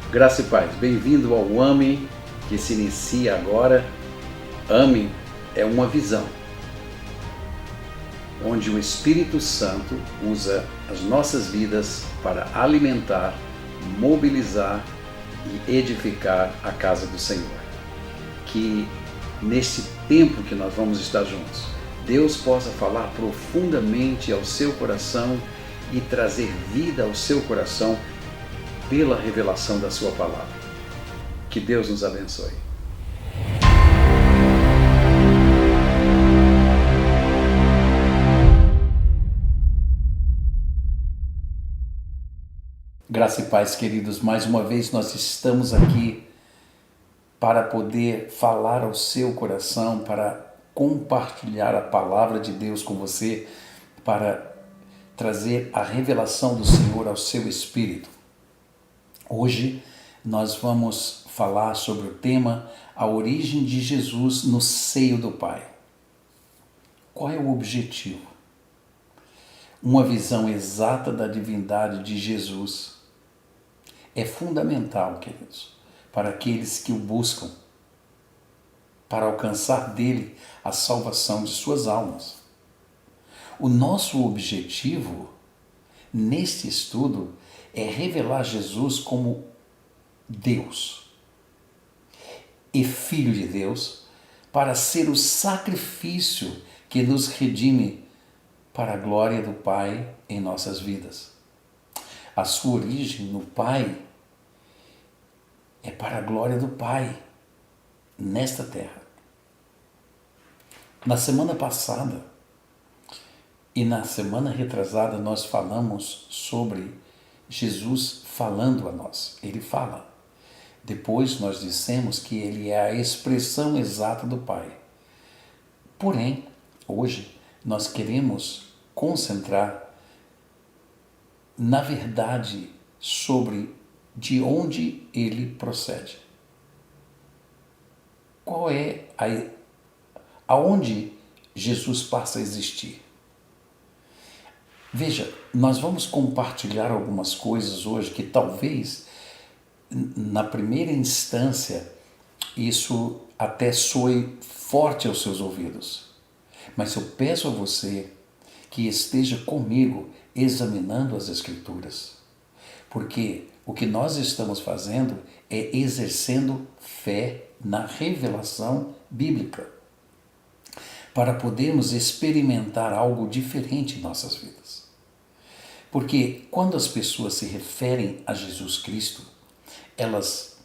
Graça e paz, bem-vindo ao AME, que se inicia agora. AME é uma visão, onde o Espírito Santo usa as nossas vidas para alimentar, mobilizar e edificar a casa do Senhor. Que nesse tempo que nós vamos estar juntos, Deus possa falar profundamente ao seu coração e trazer vida ao seu coração pela revelação da sua palavra. Que Deus nos abençoe. Graça e paz, queridos. Mais uma vez nós estamos aqui para poder falar ao seu coração, para compartilhar a palavra de Deus com você, para trazer a revelação do Senhor ao seu espírito. Hoje nós vamos falar sobre o tema A origem de Jesus no seio do Pai. Qual é o objetivo? Uma visão exata da divindade de Jesus é fundamental, queridos, para aqueles que o buscam, para alcançar dele a salvação de suas almas. O nosso objetivo neste estudo é revelar Jesus como Deus e Filho de Deus, para ser o sacrifício que nos redime para a glória do Pai em nossas vidas. A sua origem no Pai é para a glória do Pai nesta terra. Na semana passada e na semana retrasada nós falamos sobre Jesus falando a nós. Ele fala. Depois nós dissemos que ele é a expressão exata do Pai. Porém, hoje nós queremos concentrar na verdade sobre de onde ele procede. Qual é aonde Jesus passa a existir? Veja, nós vamos compartilhar algumas coisas hoje que talvez, na primeira instância, isso até soe forte aos seus ouvidos. Mas eu peço a você que esteja comigo examinando as Escrituras. Porque o que nós estamos fazendo é exercendo fé na revelação bíblica, para podermos experimentar algo diferente em nossas vidas. Porque quando as pessoas se referem a Jesus Cristo, elas,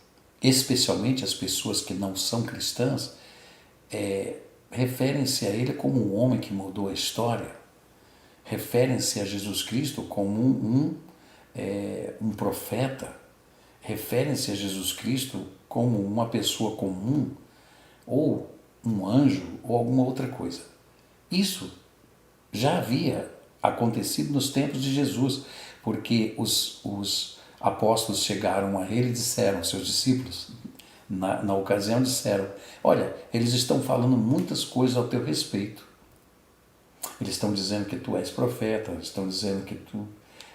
especialmente as pessoas que não são cristãs, referem-se a Ele como um homem que mudou a história, referem-se a Jesus Cristo como um profeta, referem-se a Jesus Cristo como uma pessoa comum, ou um anjo, ou alguma outra coisa. Isso já havia acontecido nos tempos de Jesus, porque os apóstolos chegaram a ele e disseram, seus discípulos, na ocasião disseram, olha, eles estão falando muitas coisas ao teu respeito. Eles estão dizendo que tu és profeta, eles estão dizendo que tu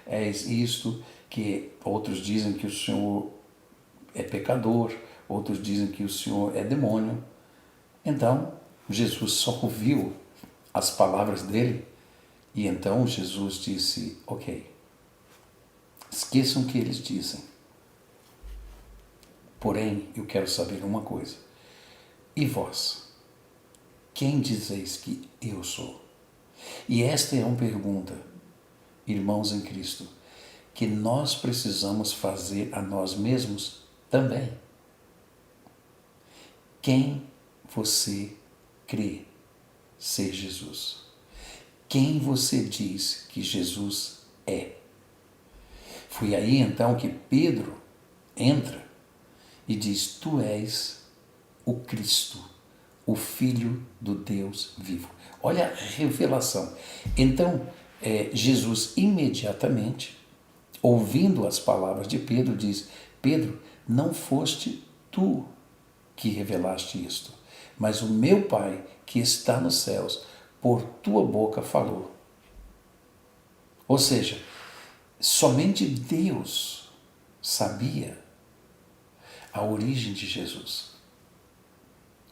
és isto, que outros dizem que o Senhor é pecador, outros dizem que o Senhor é demônio. Então, Jesus só ouviu as palavras dele e então Jesus disse, ok, esqueçam o que eles dizem. Porém, eu quero saber uma coisa. E vós? Quem dizeis que eu sou? E esta é uma pergunta, irmãos em Cristo, que nós precisamos fazer a nós mesmos também. Quem você crê ser Jesus? Quem você diz que Jesus é? Foi aí então que Pedro entra e diz, tu és o Cristo, o Filho do Deus vivo. Olha a revelação. Então, Jesus imediatamente, ouvindo as palavras de Pedro, diz, Pedro, não foste tu que revelaste isto, mas o meu Pai que está nos céus, por tua boca falou. Ou seja, somente Deus sabia a origem de Jesus.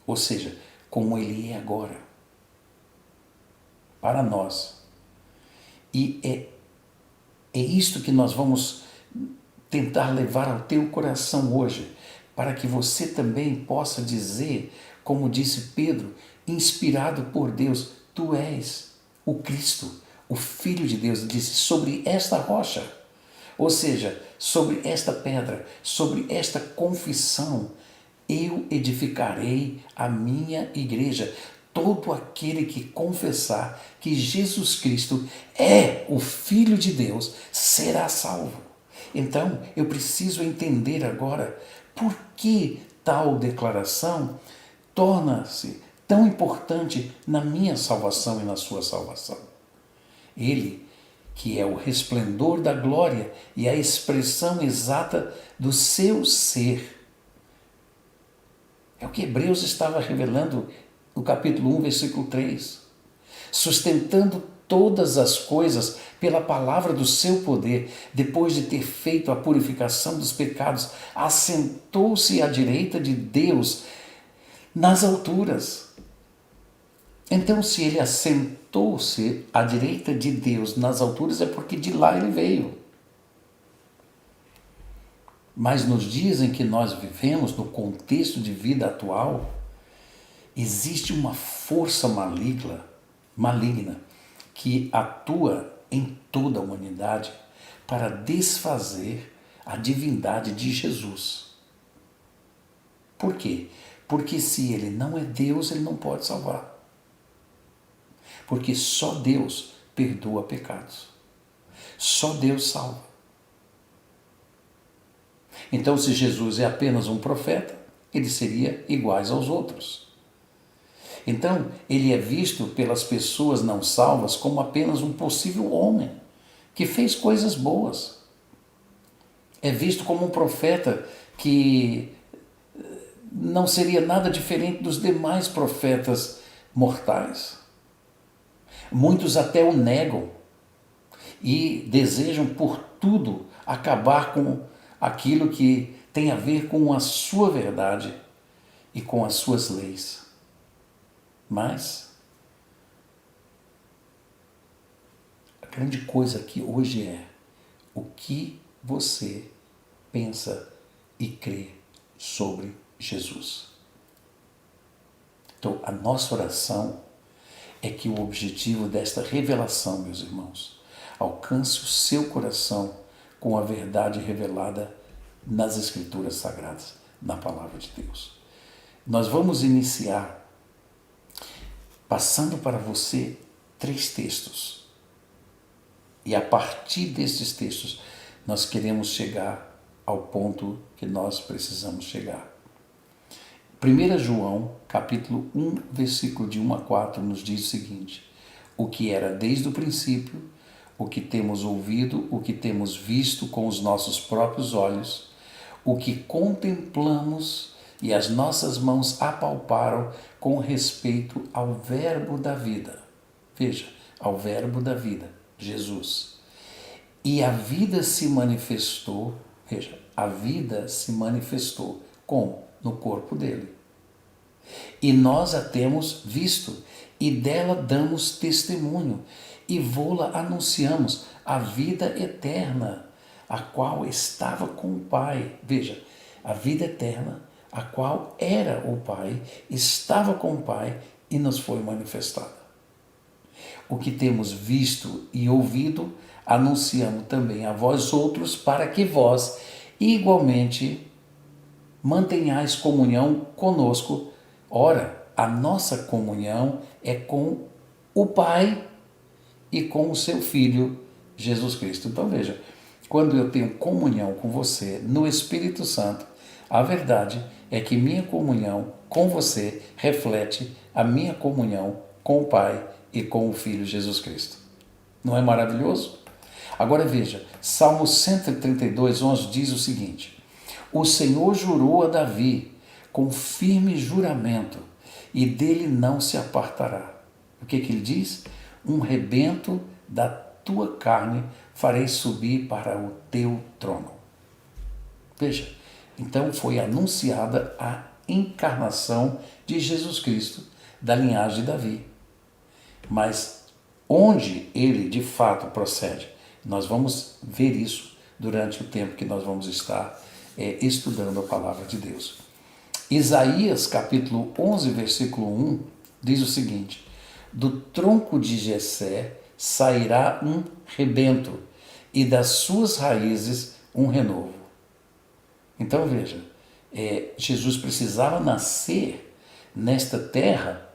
Ou seja, como ele é agora, para nós. E é isto que nós vamos tentar levar ao teu coração hoje, para que você também possa dizer, como disse Pedro, inspirado por Deus, tu és o Cristo, o Filho de Deus. Ele disse, sobre esta rocha, ou seja, sobre esta pedra, sobre esta confissão, eu edificarei a minha igreja. Todo aquele que confessar que Jesus Cristo é o Filho de Deus será salvo. Então, eu preciso entender agora por que tal declaração torna-se tão importante na minha salvação e na sua salvação. Ele, que é o resplendor da glória e a expressão exata do seu ser. É o que Hebreus estava revelando no capítulo 1, versículo 3. Sustentando todas as coisas pela palavra do seu poder, depois de ter feito a purificação dos pecados, assentou-se à direita de Deus nas alturas. Então, se ele assentou-se à direita de Deus nas alturas, é porque de lá ele veio. Mas nos dias em que nós vivemos, no contexto de vida atual, existe uma força maligna, que atua em toda a humanidade para desfazer a divindade de Jesus. Por quê? Porque se ele não é Deus, ele não pode salvar. Porque só Deus perdoa pecados. Só Deus salva. Então, se Jesus é apenas um profeta, ele seria igual aos outros. Então, ele é visto pelas pessoas não salvas como apenas um possível homem que fez coisas boas. É visto como um profeta que não seria nada diferente dos demais profetas mortais. Muitos até o negam e desejam por tudo acabar com aquilo que tem a ver com a sua verdade e com as suas leis. Mas a grande coisa aqui hoje é o que você pensa e crê sobre Jesus. Então, a nossa oração é que o objetivo desta revelação, meus irmãos, alcance o seu coração com a verdade revelada nas Escrituras Sagradas, na Palavra de Deus. Nós vamos iniciar passando para você 3 textos. E a partir destes textos, nós queremos chegar ao ponto que nós precisamos chegar. 1 João, capítulo 1, versículo de 1 a 4, nos diz o seguinte: o que era desde o princípio, o que temos ouvido, o que temos visto com os nossos próprios olhos, o que contemplamos e as nossas mãos apalparam com respeito ao verbo da vida. Veja, ao verbo da vida, Jesus. E a vida se manifestou, veja, a vida se manifestou como? No corpo dele. E nós a temos visto, e dela damos testemunho, e vô-la anunciamos, a vida eterna, a qual estava com o Pai. Veja, a vida eterna, a qual era o Pai, estava com o Pai e nos foi manifestada. O que temos visto e ouvido, anunciamos também a vós outros, para que vós igualmente mantenhais comunhão conosco. Ora, a nossa comunhão é com o Pai e com o seu Filho, Jesus Cristo. Então veja, quando eu tenho comunhão com você no Espírito Santo, a verdade é que minha comunhão com você reflete a minha comunhão com o Pai e com o Filho Jesus Cristo. Não é maravilhoso? Agora veja, Salmo 132, 11 diz o seguinte: o Senhor jurou a Davi com firme juramento, e dele não se apartará. O que ele diz? Um rebento da tua carne farei subir para o teu trono. Veja, Então foi anunciada a encarnação de Jesus Cristo, da linhagem de Davi. Mas onde ele de fato procede? Nós vamos ver isso durante o tempo que nós vamos estar estudando a palavra de Deus. Isaías capítulo 11, versículo 1, diz o seguinte: do tronco de Jessé sairá um rebento, e das suas raízes um renovo. Então veja, Jesus precisava nascer nesta terra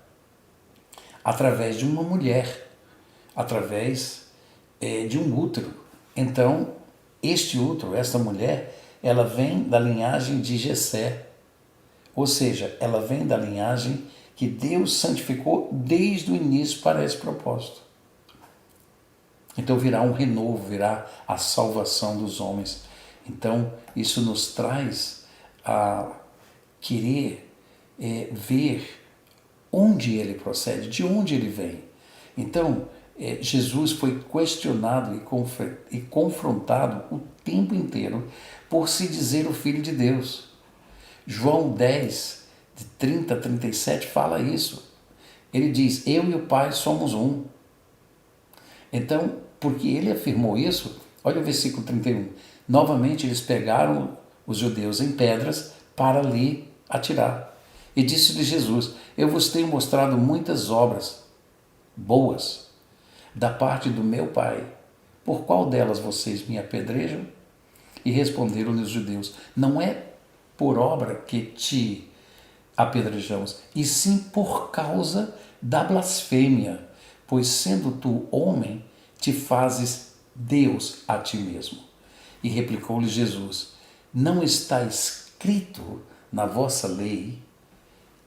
através de uma mulher, através de um útero. Então, este útero, esta mulher, ela vem da linhagem de Jessé, ou seja, ela vem da linhagem que Deus santificou desde o início para esse propósito. Então virá um renovo, virá a salvação dos homens. Então isso nos traz a querer ver onde ele procede, de onde ele vem. Então Jesus foi questionado e confrontado o tempo inteiro por se dizer o Filho de Deus. João 10, de 30 a 37 fala isso. Ele diz: eu e o Pai somos um. Então, porque ele afirmou isso, olha o versículo 31. Novamente eles pegaram os judeus em pedras para lhe atirar. E disse-lhe Jesus: eu vos tenho mostrado muitas obras boas da parte do meu Pai. Por qual delas vocês me apedrejam? E responderam-lhe os judeus: não é por obra que te apedrejamos, e sim por causa da blasfêmia, pois sendo tu homem, te fazes Deus a ti mesmo. E replicou-lhe Jesus: não está escrito na vossa lei,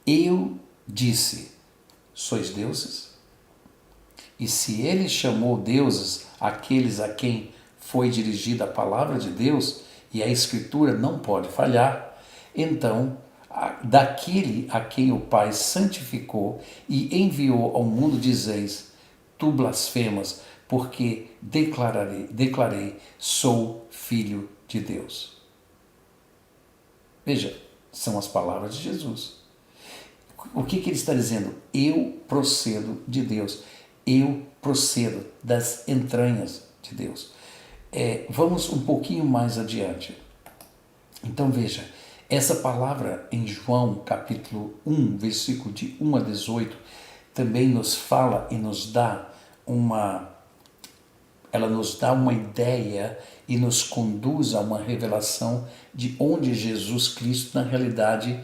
eu disse, sois deuses? E se ele chamou deuses aqueles a quem foi dirigida a palavra de Deus, e a Escritura não pode falhar, então daquele a quem o Pai santificou e enviou ao mundo dizeis: tu blasfemas, porque declarei, sou filho de Deus. Veja, são as palavras de Jesus. O que ele está dizendo? Eu procedo de Deus. Eu procedo das entranhas de Deus. Vamos um pouquinho mais adiante. Então veja, essa palavra em João capítulo 1, versículo de 1 a 18, também nos fala e nos dá uma ideia e nos conduz a uma revelação de onde Jesus Cristo, na realidade,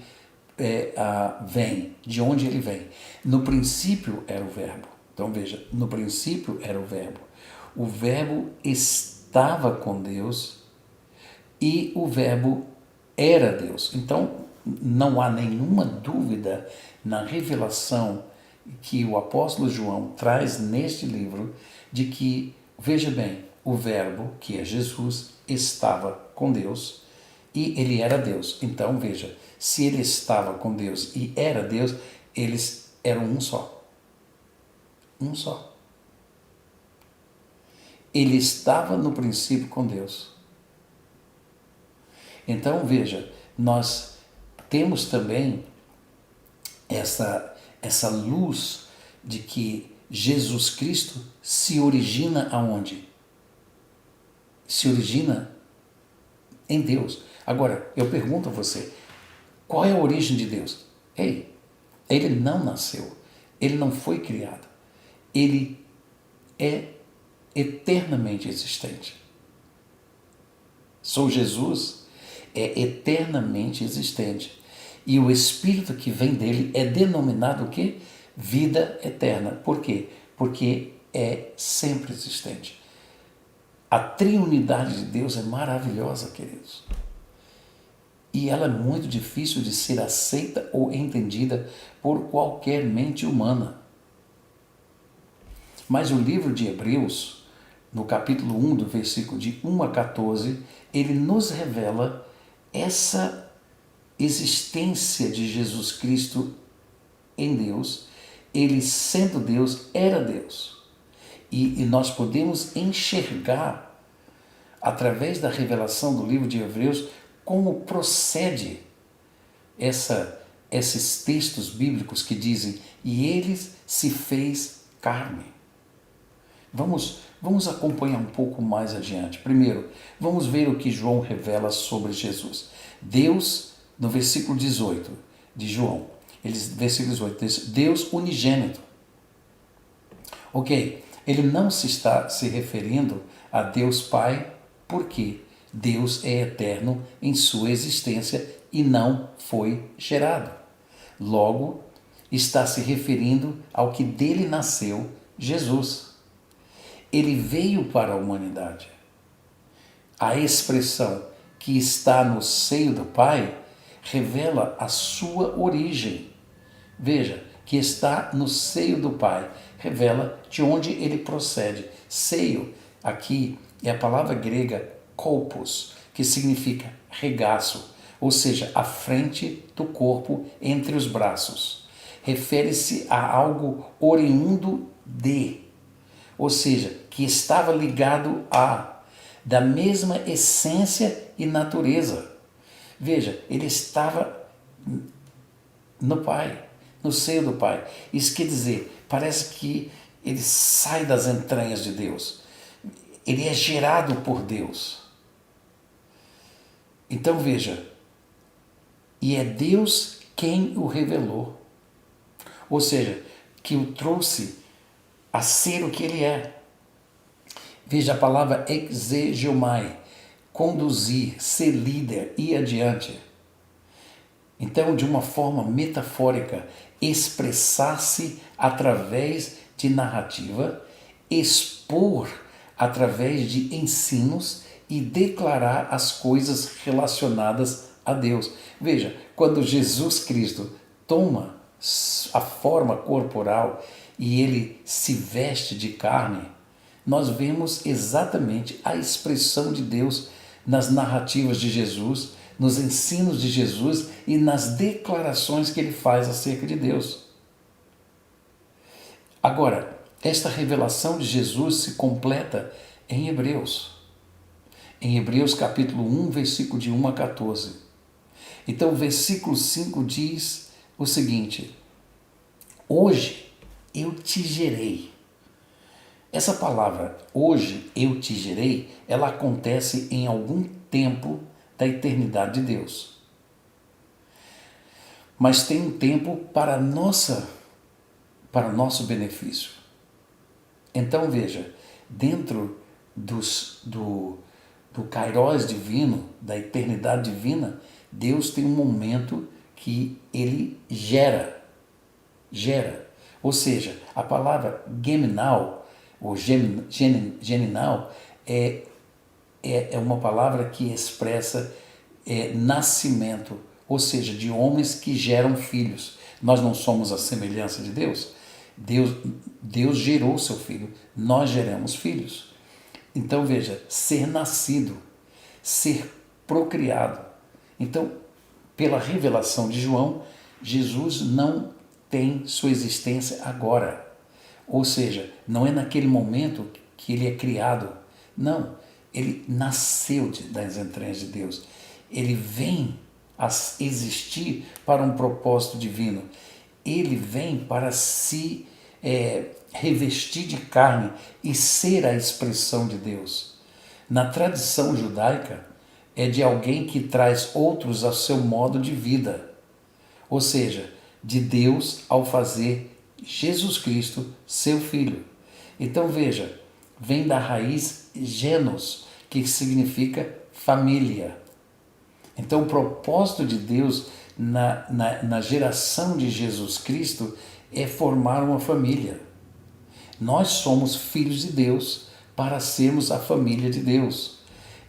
vem, de onde ele vem. No princípio era o Verbo. Então veja, no princípio era o Verbo. O Verbo estava com Deus e o Verbo era Deus. Então não há nenhuma dúvida na revelação que o apóstolo João traz neste livro de que, veja bem, o Verbo, que é Jesus, estava com Deus e ele era Deus. Então veja, se ele estava com Deus e era Deus, eles eram um só. Um só. Ele estava no princípio com Deus. Então veja, nós temos também essa luz de que Jesus Cristo se origina aonde? Se origina em Deus. Agora, eu pergunto a você, qual é a origem de Deus? Ele não nasceu, ele não foi criado, ele é eternamente existente. Sou Jesus, é eternamente existente. E o Espírito que vem dele é denominado o quê? Vida eterna. Por quê? Porque é sempre existente. A triunidade de Deus é maravilhosa, queridos. E ela é muito difícil de ser aceita ou entendida por qualquer mente humana. Mas o livro de Hebreus, no capítulo 1, do versículo de 1 a 14, ele nos revela essa existência de Jesus Cristo em Deus. Ele, sendo Deus, era Deus. E nós podemos enxergar, através da revelação do livro de Hebreus, como procede esses textos bíblicos que dizem, e ele se fez carne. Vamos acompanhar um pouco mais adiante. Primeiro, vamos ver o que João revela sobre Jesus. Deus, no versículo 18 de João, versículo 18, diz, Deus unigênito. Ok, ele não se está se referindo a Deus Pai, porque Deus é eterno em sua existência e não foi gerado. Logo, está se referindo ao que dele nasceu, Jesus. Ele veio para a humanidade. A expressão que está no seio do Pai revela a sua origem. Veja, que está no seio do Pai, revela de onde ele procede. Seio, aqui, é a palavra grega kolpos, que significa regaço, ou seja, a frente do corpo entre os braços. Refere-se a algo oriundo de, ou seja, que estava ligado a, da mesma essência e natureza. Veja, ele estava no Pai, no seio do Pai. Isso quer dizer, parece que ele sai das entranhas de Deus. Ele é gerado por Deus. Então veja, e é Deus quem o revelou. Ou seja, que o trouxe a ser o que ele é. Veja a palavra exegeomai, conduzir, ser líder, ir adiante. Então, de uma forma metafórica, expressar-se através de narrativa, expor através de ensinos e declarar as coisas relacionadas a Deus. Veja, quando Jesus Cristo toma a forma corporal e ele se veste de carne, nós vemos exatamente a expressão de Deus nas narrativas de Jesus, nos ensinos de Jesus e nas declarações que ele faz acerca de Deus. Agora, esta revelação de Jesus se completa em Hebreus. Em Hebreus capítulo 1, versículo de 1 a 14. Então, o versículo 5 diz o seguinte: hoje eu te gerei. Essa palavra, hoje eu te gerei, ela acontece em algum tempo da eternidade de Deus. Mas tem um tempo para nosso benefício. Então veja, dentro do Kairos divino, da eternidade divina, Deus tem um momento que ele gera. Ou seja, a palavra geminal, ou geninal, é uma palavra que expressa nascimento, ou seja, de homens que geram filhos. Nós não somos a semelhança de Deus. Deus gerou seu filho, nós geramos filhos. Então veja, ser nascido, ser procriado. Então, pela revelação de João, Jesus não tem sua existência agora. Ou seja, não é naquele momento que ele é criado. Não, ele nasceu das entranhas de Deus. Ele vem a existir para um propósito divino. Ele vem para se revestir de carne e ser a expressão de Deus. Na tradição judaica, é de alguém que traz outros ao seu modo de vida. Ou seja, de Deus ao fazer Jesus Cristo seu filho. Então veja, vem da raiz genos, que significa família. Então o propósito de Deus na geração de Jesus Cristo é formar uma família. Nós somos filhos de Deus para sermos a família de Deus.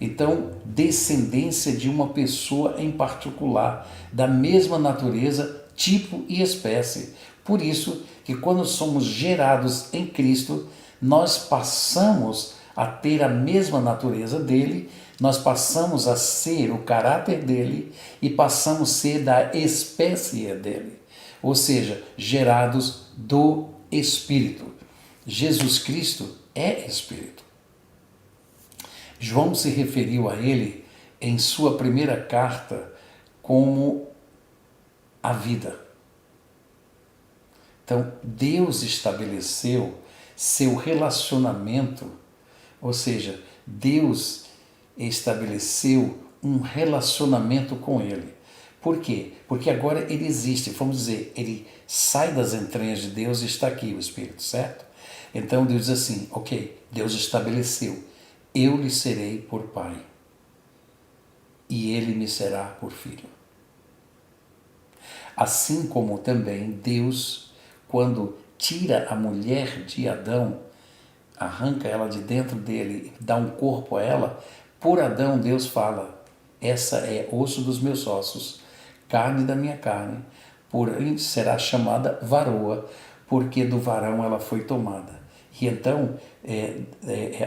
Então, descendência de uma pessoa em particular, da mesma natureza, tipo e espécie. Por isso que quando somos gerados em Cristo, nós passamos a ter a mesma natureza dele, nós passamos a ser o caráter dele e passamos a ser da espécie dele. Ou seja, gerados do Espírito. Jesus Cristo é Espírito. João se referiu a ele em sua primeira carta como a vida. Então, Deus estabeleceu seu relacionamento, ou seja, Deus estabeleceu um relacionamento com Ele. Por quê? Porque agora Ele existe, vamos dizer, Ele sai das entranhas de Deus e está aqui, o Espírito, certo? Então Deus diz assim, ok, Deus estabeleceu, eu lhe serei por pai e ele me será por filho. Assim como também Deus, quando tira a mulher de Adão, arranca ela de dentro dele, dá um corpo a ela, por Adão Deus fala, essa é osso dos meus ossos, carne da minha carne, porém será chamada varoa, porque do varão ela foi tomada. E então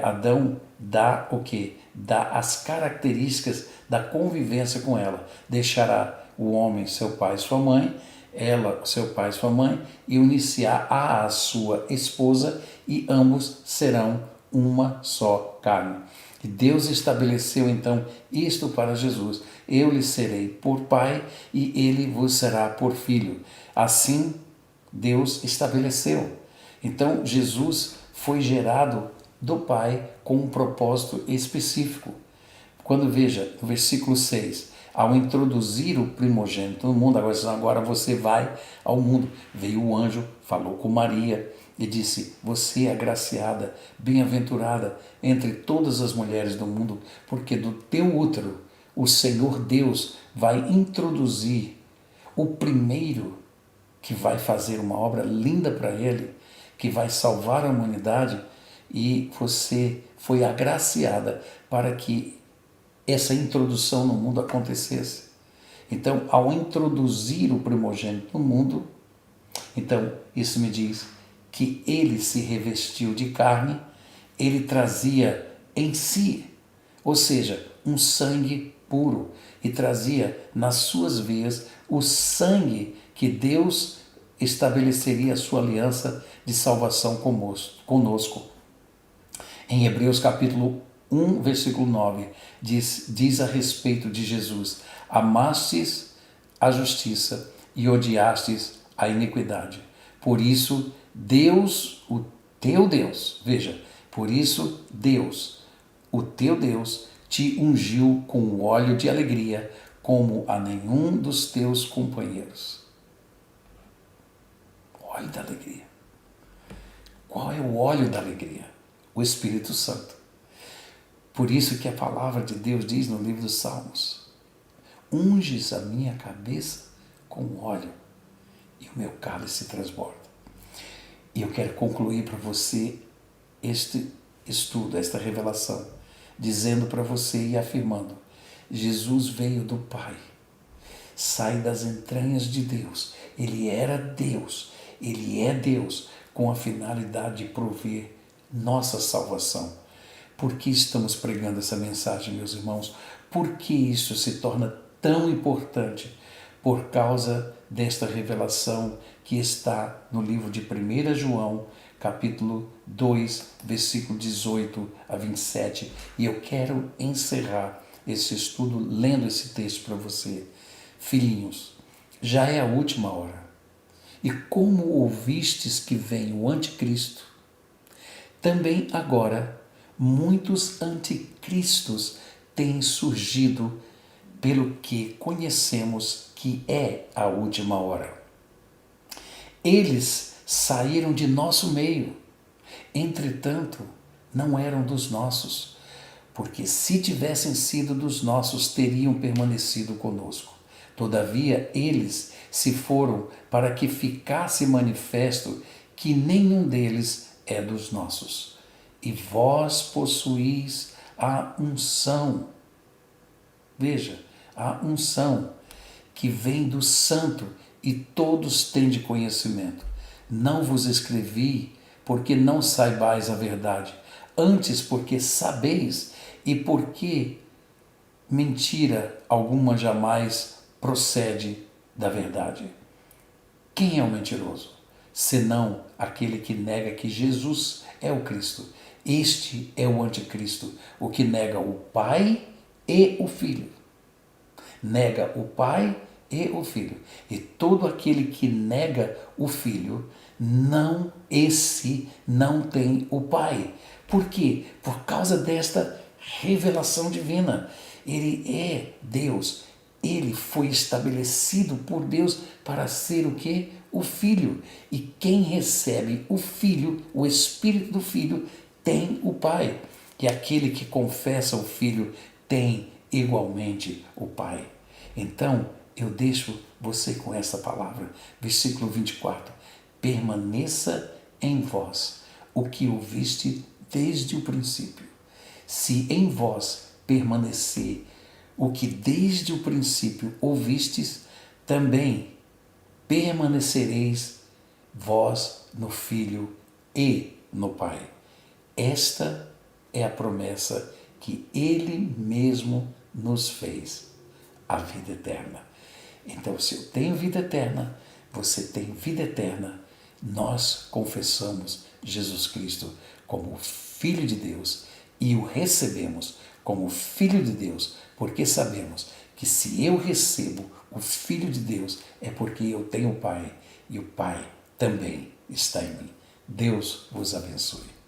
Adão dá o quê? Dá as características da convivência com ela. Deixará o homem seu pai e sua mãe, ela seu pai e sua mãe, e unir-se-á à sua esposa, e ambos serão uma só carne. E Deus estabeleceu então isto para Jesus. Eu lhe serei por pai e ele vos será por filho. Assim Deus estabeleceu. Então Jesus foi gerado do Pai com um propósito específico. Quando veja, no versículo 6, ao introduzir o primogênito no mundo, agora você vai ao mundo. Veio o anjo, falou com Maria e disse, você é agraciada, bem-aventurada entre todas as mulheres do mundo, porque do teu útero o Senhor Deus vai introduzir o primeiro que vai fazer uma obra linda para ele, que vai salvar a humanidade, e você foi agraciada para que essa introdução no mundo acontecesse. Então, ao introduzir o primogênito no mundo, então isso me diz que ele se revestiu de carne, ele trazia em si, ou seja, um sangue puro, e trazia nas suas veias o sangue que Deus estabeleceria a sua aliança de salvação conosco. Em Hebreus capítulo 1, versículo 9, diz a respeito de Jesus, amastes a justiça e odiastes a iniquidade. Por isso, Deus, o teu Deus, veja, por isso Deus, o teu Deus, te ungiu com óleo de alegria, como a nenhum dos teus companheiros. Óleo da alegria. Qual é o óleo da alegria? O Espírito Santo. Por isso que a palavra de Deus diz no livro dos Salmos, unges a minha cabeça com óleo e o meu cálice transborda. E eu quero concluir para você este estudo, esta revelação, dizendo para você e afirmando, Jesus veio do Pai, sai das entranhas de Deus, ele era Deus, ele é Deus, com a finalidade de prover nossa salvação. Por que estamos pregando essa mensagem, meus irmãos? Por que isso se torna tão importante? Por causa desta revelação que está no livro de 1 João, capítulo 2, versículo 18 a 27. E eu quero encerrar esse estudo lendo esse texto para você. Filhinhos, já é a última hora. E como ouvistes que vem o anticristo, também agora muitos anticristos têm surgido, pelo que conhecemos que é a última hora. Eles saíram de nosso meio, entretanto, não eram dos nossos, porque se tivessem sido dos nossos, teriam permanecido conosco. Todavia, eles se foram para que ficasse manifesto que nenhum deles é dos nossos. E vós possuís a unção. Veja, a unção que vem do Santo, e todos têm de conhecimento. Não vos escrevi porque não saibais a verdade, antes porque sabeis, e porque mentira alguma jamais procede da verdade. Quem é o mentiroso? Senão aquele que nega que Jesus é o Cristo. Este é o anticristo, o que nega o Pai e o Filho. Nega o Pai e o Filho. E todo aquele que nega o Filho, esse não tem o Pai. Por quê? Por causa desta revelação divina. Ele é Deus. Ele foi estabelecido por Deus para ser o quê? O Filho. E quem recebe o Filho, o Espírito do Filho, tem o Pai. E aquele que confessa o Filho tem igualmente o Pai. Então, eu deixo você com essa palavra. Versículo 24. Permaneça em vós o que ouviste desde o princípio. Se em vós permanecer o que desde o princípio ouvistes, também permanecereis vós no Filho e no Pai. Esta é a promessa que Ele mesmo nos fez, a vida eterna. Então, se eu tenho vida eterna, você tem vida eterna, nós confessamos Jesus Cristo como o Filho de Deus e o recebemos como Filho de Deus, porque sabemos que se eu recebo o Filho de Deus é porque eu tenho o Pai e o Pai também está em mim. Deus vos abençoe.